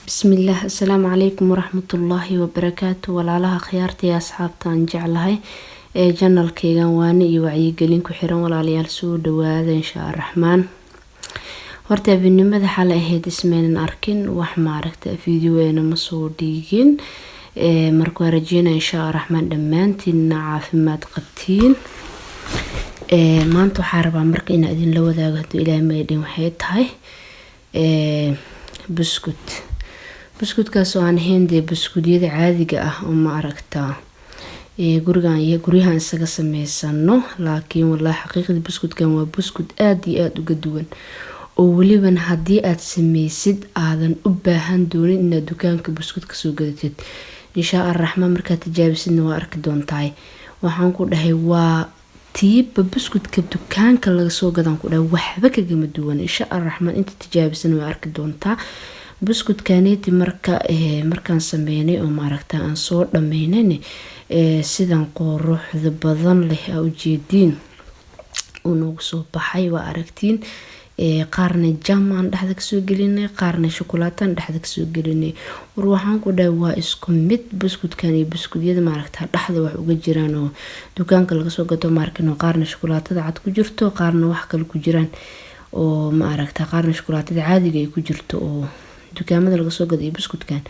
بسم الله. السلام عليكم ورحمة الله وبركاته. walaalaha khiyaarta iyo asxaabta aan jeclahay ee channelkaygan waana iyo wacyigelin ku xiran walaalayaal soo dhawaada insha Allah raxmaan. horta habeenimada xal ahayd ismeenan arkin wax maaragta fiidiyoena ma soo dhigin marka rajayna insha Allah raxmaan dhamaantiin caafimaad qabtiin. maanta waxaan rabaa marka in idin la wadaago hadii Ilaahay ma idin waxay tahay buskudkaas oo aan hindi buskudyada caadiga ah oo ma aragtaa gurigan isaga sameysano laakiin wallahi xaqiiqada buskudkan waa buskud aad iyo aad uga duwan oo waliba hadii aad sameysid aadan u baahan doonin inaad dukaanka buskud ka soo gadatid insha Allah raxmaan marka tijaabisidna waa arki doontaa. waxaan ku dhahay waa tiiba buskudka dukaanka laga soo gadan ku dhahay waxba kaga duwan insha Allah raxmaan inta tijaabisidna waa arki doontaa. buskudkaneeti markaan sameynay oo maaragta aan soo dhameynay sidan quruxda badan leh u jeedin oo noogu soo baxay waa aragtiin qaarna jam aan dhaxda ka soo gelinay qaarna shukulaato aan dhaxda ka soo gelinay war waxaan ku dhahay waa isku mid buskudkan iyo buskudyada maaragta dhaxda wax uga jiraan oo dukaanka laga soo gato markin oo qaarna shukulaatada cad ku jirto qaarna wax kale ku jiraan oo maaragta qaarna shukulaatada caadiga ay ku jirto oo dukaamada laga soo gaday buskudkan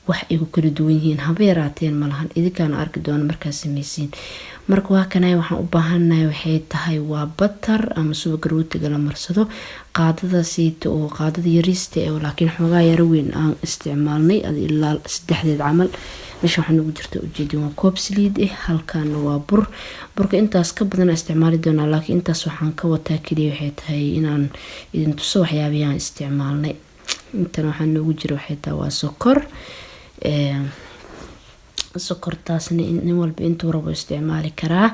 wax ay ku kala duwan yihiin haba yaraateen malahan idinkaan arki doona markaas sameysiin. marka waa kanay waxaan u baahanahay waxay tahay waa butter ama subag rootiga la marsado qaadadaasiita oo qaadada yariista ee laakiin xogaa yar weyn aan isticmaalnay ilaa 3 camal meesha waxaan ugu jirta ujeedin waa koob saliid halkaan waa burka intaas ka badan isticmaali doona laakiin intaas waxaan ka wataa kaliya waxay tahay inaan idin tuso waxyaabaha isticmaalnay. intan waxaan noogu jira waxay tahay waa sokortaasna in walba intuu rabo isticmaali karaa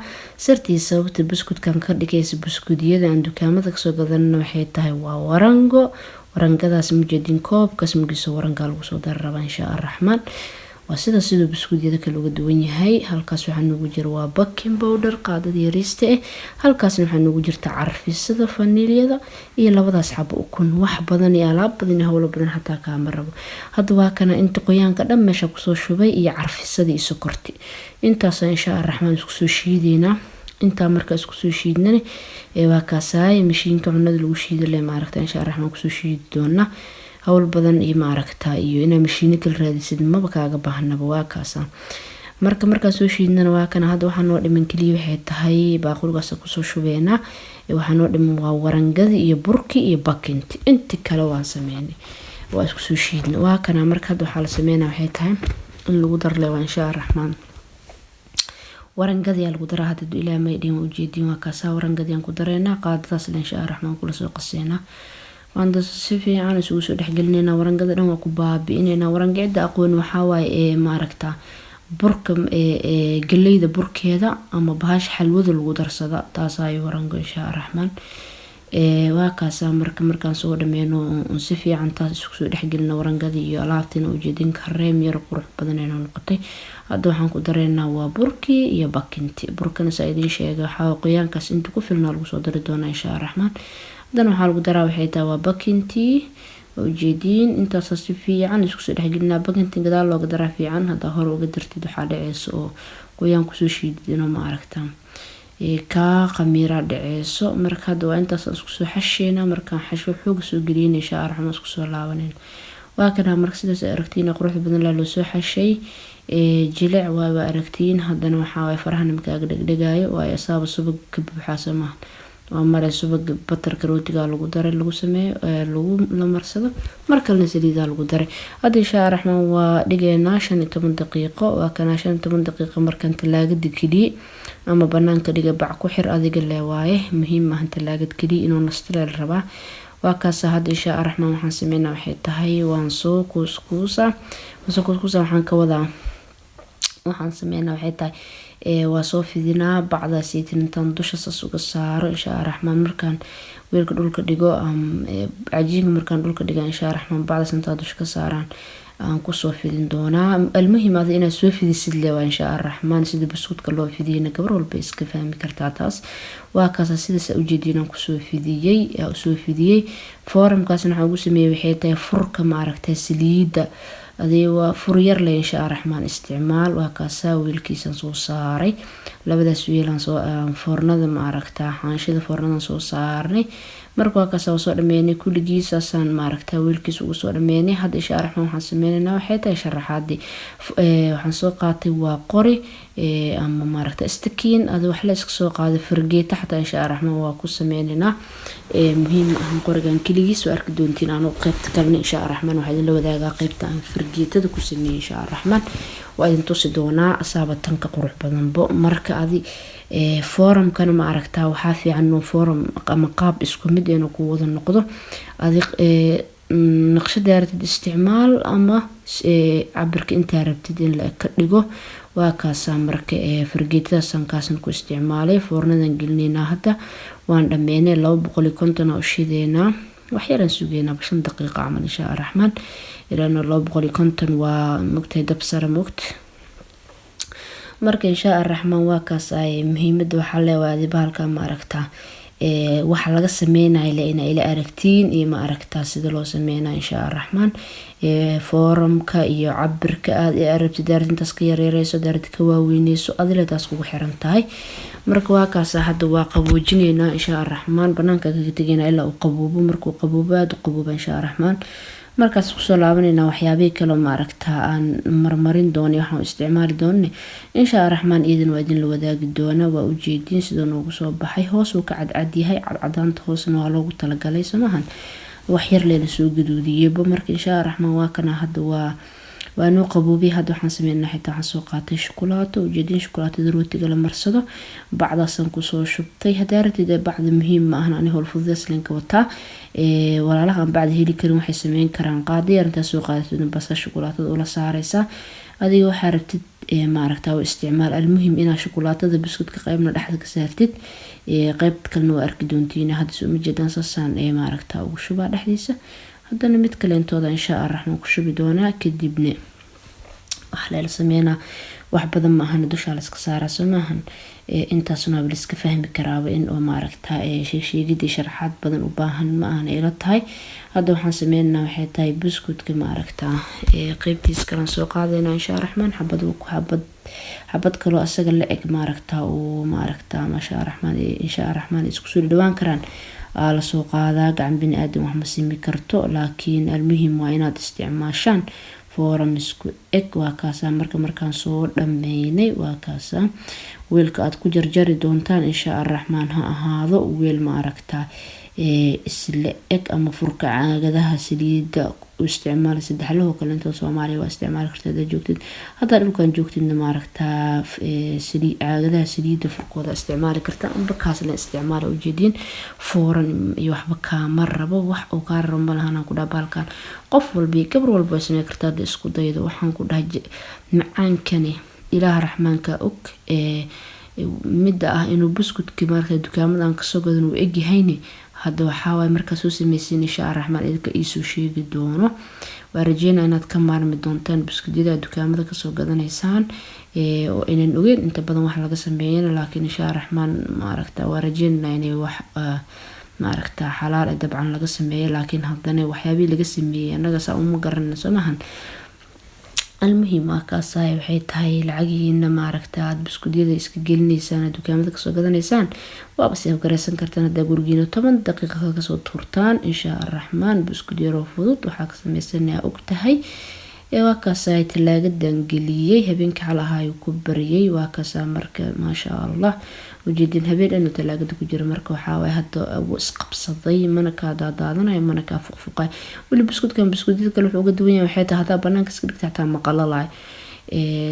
sirtii sababta buskudkan ka dhigaysa buskudyada aan dukaamada kasoo gadanana waxay tahay waa warangadaas mujeedin koobkaas magiso warangaa lagu soo dari rabaa insha Allah raxmaan. waa sidoo buskudyada kale uga duwan yahay. halkaas waxaa noogu jira waa baking powder qaadada yariista halkaasna waxaa noogu jirta carfisada vaniliyada iyo labadaas xabo ukun wax badan iyo alaab badan hawlo badan hataa kaama rabo. hadda waa kana inta qoyaanka dhan meesha ku soo shubay iyo carfisada iyo sokorti intaas insha Allah raxmaan isku soo shiideena. inta marka isku soo shiidnana waa kaasaay mashiinka cunada lagu shiiday maaragta insha Allah raxmaan ku soo shiidi doona hawl badan iyo maaragta iyo ina mashiin kale raadisid maba kaaga baahnaba waa kaasa. marka soo shiidnana waa kana hadda waxaan noo dhiman kaliya waxay tahay baaqulgaas ku soo shubeena waxaan noo dhiman waa warangada iyo burki iyo bakinti inta kale waan sameeynay waa isku soo shiidna waa kana marka hadda waxa la sameeynaa waxay tahay in lagu darleeyo insha Allah raxmaan. warangada lagu daraa hadda Ilaahay ma idin ujeedin waa kaasa warangada aan ku dareena qaadadaas insha Allah raxmaan kula soo qaseena waan si fiican isugu soo dhaxgelinayna warangada dhan waa ku baabi'inayna warangada aqoon waxa waaye maaragta burka galeyda burkeeda ama baash xalwada lagu darsada taas ay warango insha Allah raxmaan. waa kaasa markaan soo dhameeno si fiican taas isugu soo dhaxgelina warangada iyo alaabtina ujeedin kareem yar qurux badan ay noqotay. hadda waxaan ku dareynaa waa burki iyo bakinti burkana saidin sheega waxa qoyaankaas inta ku filnaa lagu soo dari doona insha Allah raxmaan. haddana waxaa lagu daraa waxay tahay waa bakinti ujeedin intaas si fiican isku soo dhaxgelina bakinti gadaal looga daraa fiican hadda hore uga dartid waxa dhaceyso oo qoyaan ku soo shiidino ma aragtaa ka qamiira dhaceyso. marka hadda waa intaas isku soo xasheena markaan xasho xoog soo geliyeen insha Allah raxmaan isku soo laabaneen. waa kana marka sidaas aragtiin qurux badan la soo xashay jilic waa aragtiin haddana waxa way farahan markaa dhagdhagaayo waa asaaba subag ka buuxaasama waa maray subag batarka rootiga lagu daray lagu sameeyo lagu la marsado markalna saliida lagu daray. hadda insha Allah raxmaan waa dhigeena 15 daqiiqo waa kana 15 daqiiqo markan talaagada kaliya ama banaanka dhiga bac ku xir adiga leewaaye muhiim ah talaagada kaliya inuu nastral rabaa. waa kaasa hadda insha Allah raxmaan waxaan sameeynaa waxay tahay waan soo kuskuusa waxaan ka wadaa waxaan sameeynaa waxay tahay waa soo fidinaa bacdaas intaan dusha saas uga saaro insha Allah raxmaan markaan weelka dhulka dhigo cajiinka markaan dhulka dhigo insha Allah raxmaan bacdaas inta dusha ka saaraan aan kusoo fidin doonaa. Almuhim ah inaad soo fidisid leewa insha Allah raxmaan sida buskudka loo fidiyay gabar walba iska fahmi kartaa taas. waa kaas sidaas u jeedinaan kusoo fidiyay foorumkaasna waxa ugu sameeyay waxay tahay furka ma aragtay saliida adii waa fur yar leh insha Allah raxmaan isticmaal. waa kaas wiilkiisan soo saaray labadaas wiilan soo foornada ma aragtaa xaanshida foornadan soo saarnay marka waa kaas soo dhameeyay kulligiisaan ma aragtaa wiilkiis ugu soo dhameeyay. hadda insha Allah raxmaan waxaan sameeynaa waxay tahay sharaxaadii waxaan soo qaatay waa qori ama ma aragtaa istakiin ad wax la iska soo qaaday fargeeto xataa insha Allah raxmaan waa ku sameeynaa. muhiim ah qorigan kaligiis oo arki doontiin aan qaybta kalena insha Allah raxmaan waxaan la wadaagaa qaybta aan fargeetada ku sameeyay insha Allah raxmaan waa idin tusi doonaa asaabatanka qurux badanbo. marka adi foorumkan ma aragtaa waxaa fiican forum ama qaab isku mid inuu ku wada noqdo adi naqshada rabtid isticmaal ama cabirka inta rabtid in la ka dhigo. waa kaas marka fargeetadaasaan kaasan ku isticmaalay foornadan gelinayna hadda waan dhameynay 250 oo shideena wax yar aan sugeynaa 5 daqiiqo camal insha Allah raxmaan ilaana 250 waa mugtay dab sare mugt. marka insha Allah raxmaan waa kaas ay muhiimada waxa leeyahay bahalka ma aragtaa waxa laga sameeyay in ay la aragtiin iyo ma aragtaa sida loo sameeyay insha Allah raxmaan foorumka iyo cabirka aad arabtid daarintaas ka yareerayso daarinta ka waaweynayso adile taas ugu xiran tahay. marka waa kaas hadda waa qaboojinayna insha Allah raxmaan banaanka kaga tagayna ilaa uu qaboobo markuu qaboobo aad u qaboobo insha Allah raxmaan markaas ku soo laabanayna waxyaabaha kale ma aragtaa aan marmarin doono waxaan isticmaali doonaa insha Allah raxmaan idin waa idin la wadaagi doona. waa u jeedin sida noogu soo baxay hoos uu ka cadcad yahay cadcadaanta hoosna waa loogu talagalay samahan wax yar leena soo gaduudiyay marka insha Allah raxmaan waa kana hadda waa noo qaboobay. hadda waxaan sameeynaa xitaa waxaan soo qaatay shukulaato u jeedin shukulaatada rootiga la marsado bacdaasan ku soo shubtay hadaartida bacda muhiim ma ahna ani hol fududeys linka wataa walaalaha bacda heli karin waxay sameyn karaan qaadi yarinta soo qaadato basasha shukulaatada oo la saaraysa adiga waxa rabtid ma aragtaa oo isticmaal. almuhiim ina shukulaatada biskudka qaybna dhaxda ka saartid qayb kalena waa arki doontiin hadda soo majeedaan sasaan ma aragtaa ugu shubaa dhaxdiisa haddana mid kale intooda insha Allah raxmaan ku shubi doonaa kadibna wax la sameeyna wax badan ma ahan dusha la iska saaraa soomahan intaasna waa iska fahmi karaa in oo ma aragtaa sheegidii sharaxaad badan u baahan ma ahan ila tahay. hadda waxaan sameeynaa waxay tahay biskudka ma aragtaa qaybtiis kala soo qaadayna insha Allah raxmaan xabad kale asaga la eg ma aragtaa oo ma aragtaa ma sha Allah raxmaan insha Allah raxmaan isku soo dhawaan karaan la soo qaadaa gacan bini aadam wax ma simi karto laakiin almuhiim waa inaad isticmaashaan forum isku eg. waa kaas markaan soo dhameynay waa kaas weelka aad ku jarjari doontaan insha Allah raxmaan ha ahaado weel ma aragtaa isla eg ama furka caagadaha saliida u isticmaal saddexlaho kale inta Soomaaliya waa isticmaal kartaa joogtid hadda dhulkan joogtidna ma aragtaa caagadaha saliida furkooda isticmaali kartaa amba kaas la isticmaal u jeedin forum iyo waxba ka marrabo wax oo ka ramba lahaana ku dhabalkan qof walba gabar walba sameey kartaa isku daydo waxaan ku dhahay macaankani Ilaaha raxmaanka og mid ah inuu biskudka marka dukaamadan ka soo gadan uu eg yahayni hadda waxa way marka soo sameeyay insha Allah raxmaan idinka isu sheegi doono. waa rajeynaa inaad ka maarmi doontaan biskudyada dukaamada ka soo gadanaysaan oo inaan ogeyn inta badan wax laga sameeyay laakiin insha Allah raxmaan ma aragtaa waa rajeynaa inay wax ma aragtaa xalaal dabcan laga sameeyay laakiin haddana waxyaabii laga sameeyay anaga saa uma garanayno soomahan. almuhiim waa kaas waxay tahay lacagiina ma aragtaa aad biskudyada iska gelinaysaan dukaamada ka soo gadanaysaan waaba si garaysan kartaan hadda gurigiina 10 daqiiqo ka soo tuurtaan insha Allah raxmaan biskudyaro fudud waxa ka sameysanayaa og tahay waa kaas talaagadan geliyay habeenka xalahay ku bariyay waa kaas marka ma sha Allah وجدين هبيل إنه تلاقي كجرا مركو حاوي حتى وسقبصدي منك دادنا منك فوق واللي بسكوت كان بسكوت كله فوق الدنيا وحياتها هذا بنانك سكرت تحت مقالة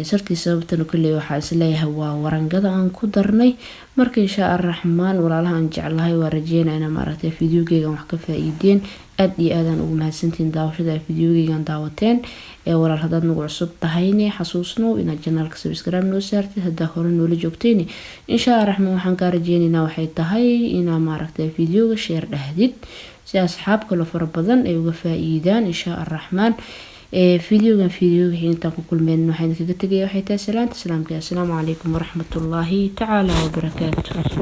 صرتي سببتنا كل واحد سلاي هوا ورنقضة عن كدرني مركي إن شاء الرحمن ولا لها نجعل الله ورجينا أنا مرت فيديو جيجا وحكي فايدين أدي آذان وما سنتين داوشة فيديو جيجا داوتين ولا هذا نوع صوت تهيني حسوسنا إن الجنال كسبسكرايب نوسرتي هذا هورن ولا جوكتيني إن شاء الرحمن وحنكار رجيني نوحي تهي إن مرت فيديو شير لهديد سي أصحاب كل فربضن أيوة فايدان إن شاء الرحمن فيديو حين كل من وحين كده تجي وحيتها سلام. السلام عليكم ورحمة الله تعالى وبركاته.